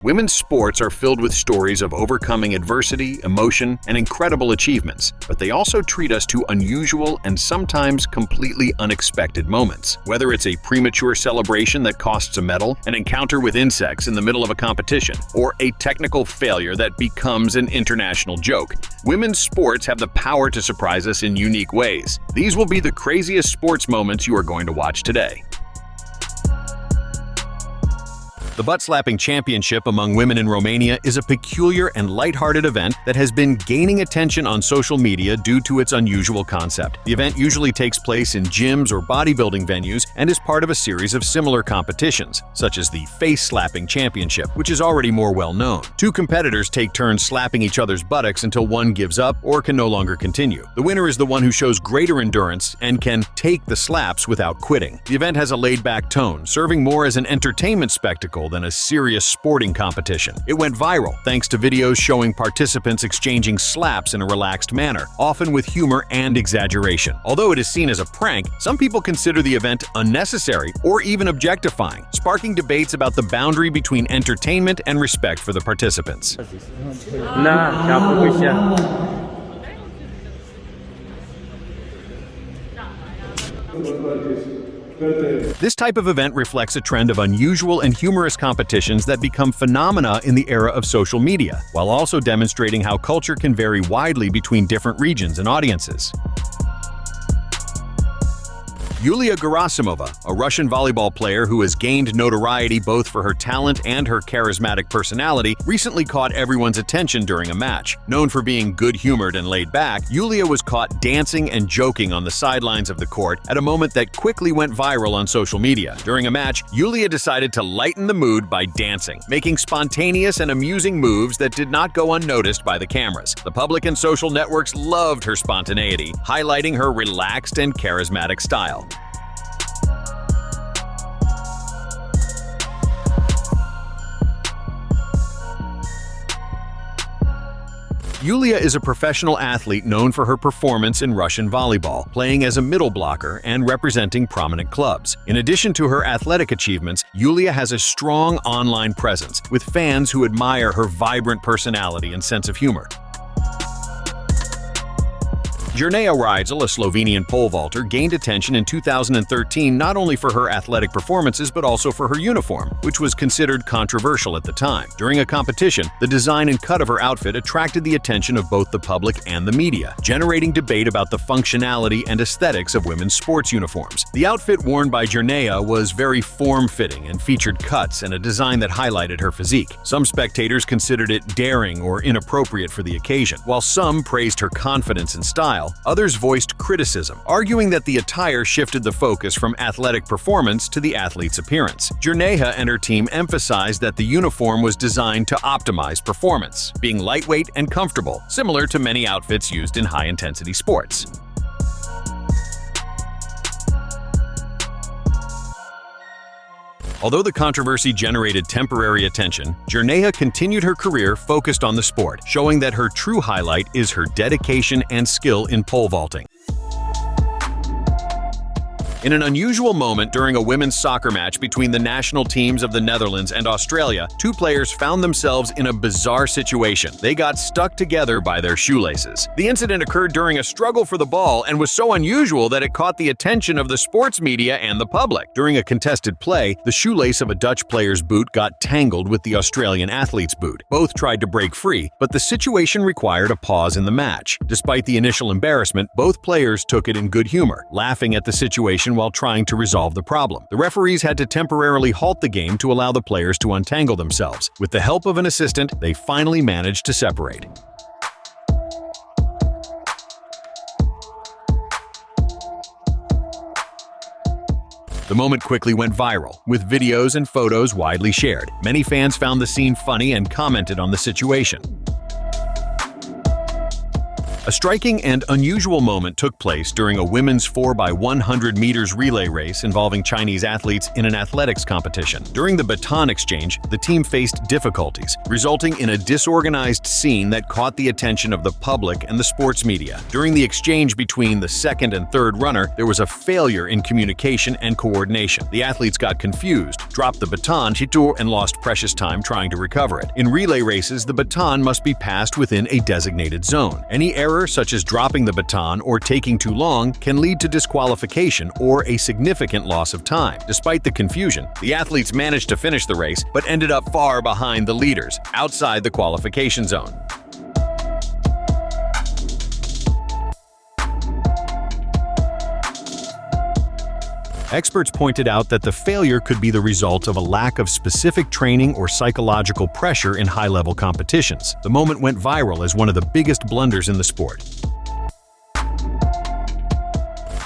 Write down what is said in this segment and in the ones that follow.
Women's sports are filled with stories of overcoming adversity, emotion, and incredible achievements, but they also treat us to unusual and sometimes completely unexpected moments. Whether it's a premature celebration that costs a medal, an encounter with insects in the middle of a competition, or a technical failure that becomes an international joke, women's sports have the power to surprise us in unique ways. These will be the craziest sports moments you are going to watch today. The butt-slapping championship among women in Romania is a peculiar and lighthearted event that has been gaining attention on social media due to its unusual concept. The event usually takes place in gyms or bodybuilding venues and is part of a series of similar competitions, such as the face-slapping championship, which is already more well-known. Two competitors take turns slapping each other's buttocks until one gives up or can no longer continue. The winner is the one who shows greater endurance and can take the slaps without quitting. The event has a laid-back tone, serving more as an entertainment spectacle than a serious sporting competition. It went viral thanks to videos showing participants exchanging slaps in a relaxed manner, often with humor and exaggeration. Although it is seen as a prank, some people consider the event unnecessary or even objectifying, sparking debates about the boundary between entertainment and respect for the participants. This type of event reflects a trend of unusual and humorous competitions that become phenomena in the era of social media, while also demonstrating how culture can vary widely between different regions and audiences. Yulia Gerasimova, a Russian volleyball player who has gained notoriety both for her talent and her charismatic personality, recently caught everyone's attention during a match. Known for being good-humored and laid back, Yulia was caught dancing and joking on the sidelines of the court at a moment that quickly went viral on social media. During a match, Yulia decided to lighten the mood by dancing, making spontaneous and amusing moves that did not go unnoticed by the cameras. The public and social networks loved her spontaneity, highlighting her relaxed and charismatic style. Yulia is a professional athlete known for her performance in Russian volleyball, playing as a middle blocker and representing prominent clubs. In addition to her athletic achievements, Yulia has a strong online presence, with fans who admire her vibrant personality and sense of humor. Jerneja Rydzel, a Slovenian pole vaulter, gained attention in 2013 not only for her athletic performances but also for her uniform, which was considered controversial at the time. During a competition, the design and cut of her outfit attracted the attention of both the public and the media, generating debate about the functionality and aesthetics of women's sports uniforms. The outfit worn by Jerneja was very form-fitting and featured cuts and a design that highlighted her physique. Some spectators considered it daring or inappropriate for the occasion, while some praised her confidence and style. Others voiced criticism, arguing that the attire shifted the focus from athletic performance to the athlete's appearance. Jerneja and her team emphasized that the uniform was designed to optimize performance, being lightweight and comfortable, similar to many outfits used in high-intensity sports. Although the controversy generated temporary attention, Jerneja continued her career focused on the sport, showing that her true highlight is her dedication and skill in pole vaulting. In an unusual moment during a women's soccer match between the national teams of the Netherlands and Australia, two players found themselves in a bizarre situation. They got stuck together by their shoelaces. The incident occurred during a struggle for the ball and was so unusual that it caught the attention of the sports media and the public. During a contested play, the shoelace of a Dutch player's boot got tangled with the Australian athlete's boot. Both tried to break free, but the situation required a pause in the match. Despite the initial embarrassment, both players took it in good humor, laughing at the situation while trying to resolve the problem. The referees had to temporarily halt the game to allow the players to untangle themselves. With the help of an assistant, they finally managed to separate. The moment quickly went viral, with videos and photos widely shared. Many fans found the scene funny and commented on the situation. A striking and unusual moment took place during a women's 4x100 meters relay race involving Chinese athletes in an athletics competition. During the baton exchange, the team faced difficulties, resulting in a disorganized scene that caught the attention of the public and the sports media. During the exchange between the second and third runner, there was a failure in communication and coordination. The athletes got confused, dropped the baton, and lost precious time trying to recover it. In relay races, the baton must be passed within a designated zone. Any error such as dropping the baton or taking too long can lead to disqualification or a significant loss of time. Despite the confusion, the athletes managed to finish the race but ended up far behind the leaders, outside the qualification zone. Experts pointed out that the failure could be the result of a lack of specific training or psychological pressure in high-level competitions. The moment went viral as one of the biggest blunders in the sport.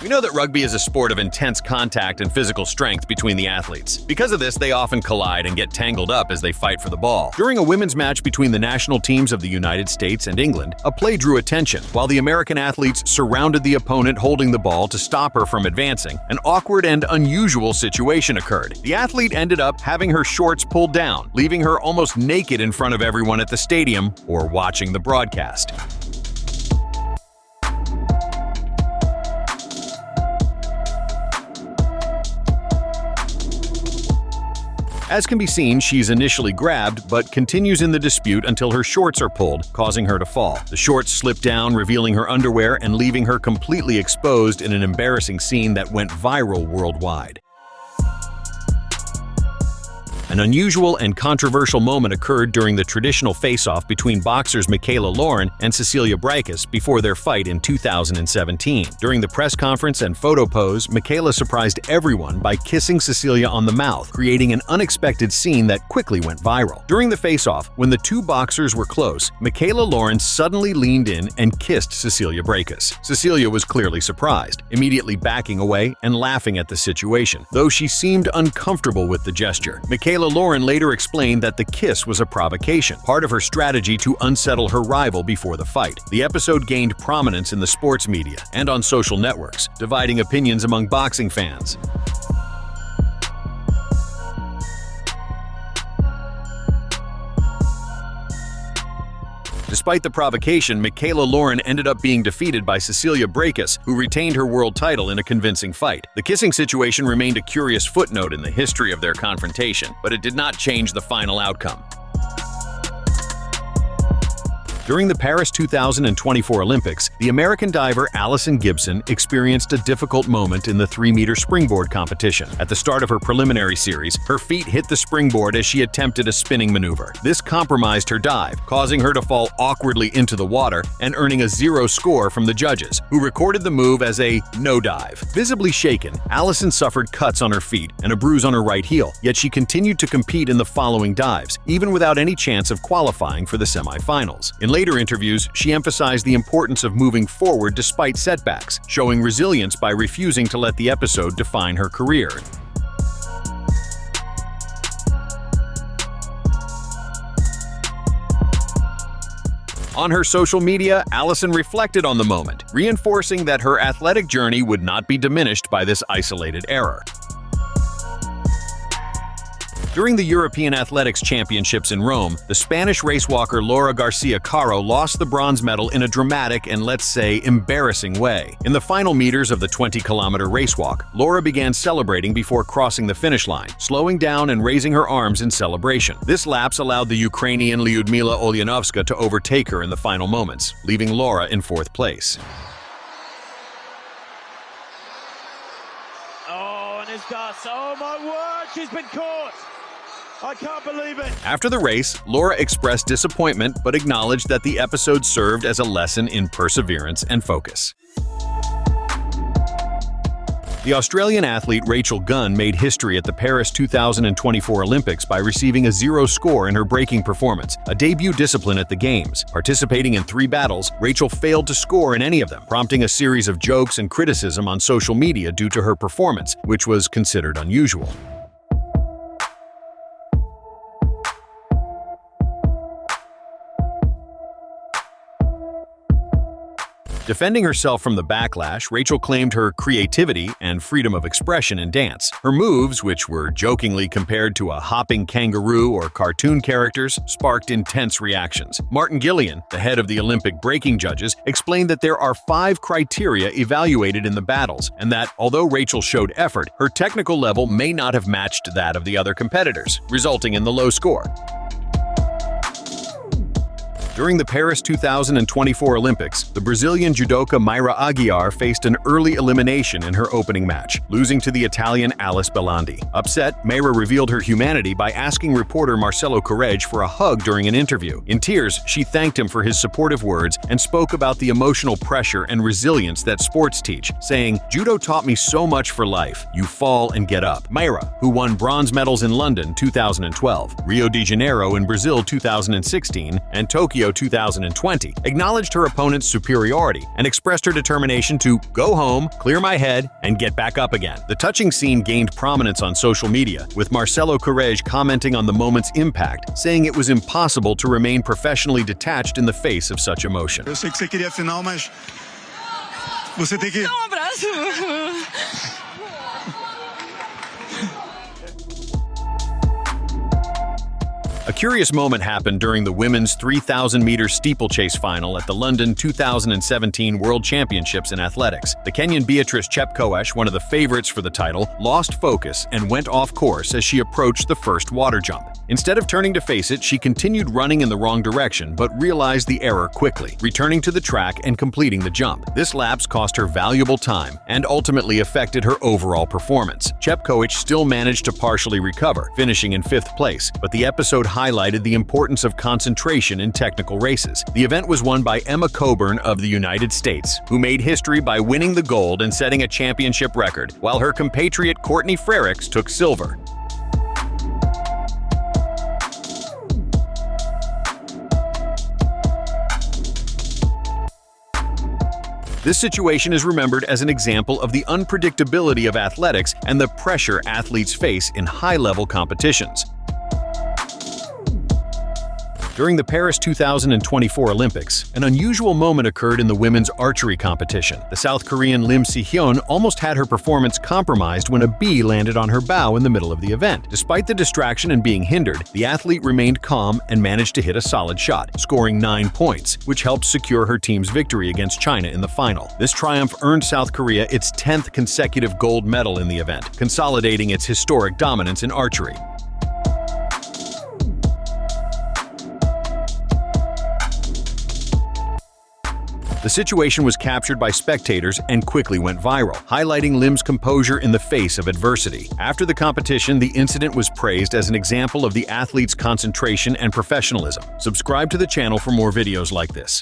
We know that rugby is a sport of intense contact and physical strength between the athletes. Because of this, they often collide and get tangled up as they fight for the ball. During a women's match between the national teams of the United States and England, a play drew attention. While the American athletes surrounded the opponent holding the ball to stop her from advancing, an awkward and unusual situation occurred. The athlete ended up having her shorts pulled down, leaving her almost naked in front of everyone at the stadium or watching the broadcast. As can be seen, she's initially grabbed, but continues in the dispute until her shorts are pulled, causing her to fall. The shorts slip down, revealing her underwear and leaving her completely exposed in an embarrassing scene that went viral worldwide. An unusual and controversial moment occurred during the traditional face-off between boxers Michaela Lauren and Cecilia Brækhus before their fight in 2017. During the press conference and photo pose, Michaela surprised everyone by kissing Cecilia on the mouth, creating an unexpected scene that quickly went viral. During the face-off, when the two boxers were close, Michaela Lauren suddenly leaned in and kissed Cecilia Brækhus. Cecilia was clearly surprised, immediately backing away and laughing at the situation, though she seemed uncomfortable with the gesture. Michaela Lauren later explained that the kiss was a provocation, part of her strategy to unsettle her rival before the fight. The episode gained prominence in the sports media and on social networks, dividing opinions among boxing fans. Despite the provocation, Michaela Lauren ended up being defeated by Cecilia Brækhus, who retained her world title in a convincing fight. The kissing situation remained a curious footnote in the history of their confrontation, but it did not change the final outcome. During the Paris 2024 Olympics, the American diver Allison Gibson experienced a difficult moment in the 3-meter springboard competition. At the start of her preliminary series, her feet hit the springboard as she attempted a spinning maneuver. This compromised her dive, causing her to fall awkwardly into the water and earning a 0 score from the judges, who recorded the move as a no dive. Visibly shaken, Allison suffered cuts on her feet and a bruise on her right heel, yet she continued to compete in the following dives, even without any chance of qualifying for the semifinals. In later interviews, she emphasized the importance of moving forward despite setbacks, showing resilience by refusing to let the episode define her career. On her social media, Allison reflected on the moment, reinforcing that her athletic journey would not be diminished by this isolated error. During the European Athletics Championships in Rome, the Spanish racewalker Laura Garcia Caro lost the bronze medal in a dramatic and, let's say, embarrassing way. In the final meters of the 20-kilometer racewalk, Laura began celebrating before crossing the finish line, slowing down and raising her arms in celebration. This lapse allowed the Ukrainian Lyudmila Ulyanovska to overtake her in the final moments, leaving Laura in 4th place. Oh, and it's dust. Oh my word, she's been caught! I can't believe it! After the race, Laura expressed disappointment but acknowledged that the episode served as a lesson in perseverance and focus. The Australian athlete Rachel Gunn made history at the Paris 2024 Olympics by receiving a 0 score in her breaking performance, a debut discipline at the Games. Participating in 3 battles, Rachel failed to score in any of them, prompting a series of jokes and criticism on social media due to her performance, which was considered unusual. Defending herself from the backlash, Rachel claimed her creativity and freedom of expression in dance. Her moves, which were jokingly compared to a hopping kangaroo or cartoon characters, sparked intense reactions. Martin Gillian, the head of the Olympic breaking judges, explained that there are 5 criteria evaluated in the battles, and that, although Rachel showed effort, her technical level may not have matched that of the other competitors, resulting in the low score. During the Paris 2024 Olympics, the Brazilian judoka Mayra Aguiar faced an early elimination in her opening match, losing to the Italian Alice Belandi. Upset, Mayra revealed her humanity by asking reporter Marcelo Correge for a hug during an interview. In tears, she thanked him for his supportive words and spoke about the emotional pressure and resilience that sports teach, saying, "Judo taught me so much for life. You fall and get up." Mayra, who won bronze medals in London 2012, Rio de Janeiro in Brazil 2016, and Tokyo 2020, acknowledged her opponent's superiority and expressed her determination to go home, clear my head, and get back up again. The touching scene gained prominence on social media, with Marcelo Correge commenting on the moment's impact, saying it was impossible to remain professionally detached in the face of such emotion. Eu sei que você queria a final, mas você tem que... Dá abraço. A curious moment happened during the women's 3,000-meter steeplechase final at the London 2017 World Championships in athletics. The Kenyan Beatrice Chepkoech, one of the favorites for the title, lost focus and went off course as she approached the first water jump. Instead of turning to face it, she continued running in the wrong direction but realized the error quickly, returning to the track and completing the jump. This lapse cost her valuable time and ultimately affected her overall performance. Chepkoech still managed to partially recover, finishing in 5th place, but the episode highlighted the importance of concentration in technical races. The event was won by Emma Coburn of the United States, who made history by winning the gold and setting a championship record, while her compatriot Courtney Frerichs took silver. This situation is remembered as an example of the unpredictability of athletics and the pressure athletes face in high-level competitions. During the Paris 2024 Olympics, an unusual moment occurred in the women's archery competition. The South Korean Lim Si-hyun almost had her performance compromised when a bee landed on her bow in the middle of the event. Despite the distraction and being hindered, the athlete remained calm and managed to hit a solid shot, scoring 9 points, which helped secure her team's victory against China in the final. This triumph earned South Korea its 10th consecutive gold medal in the event, consolidating its historic dominance in archery. The situation was captured by spectators and quickly went viral, highlighting Lim's composure in the face of adversity. After the competition, the incident was praised as an example of the athlete's concentration and professionalism. Subscribe to the channel for more videos like this.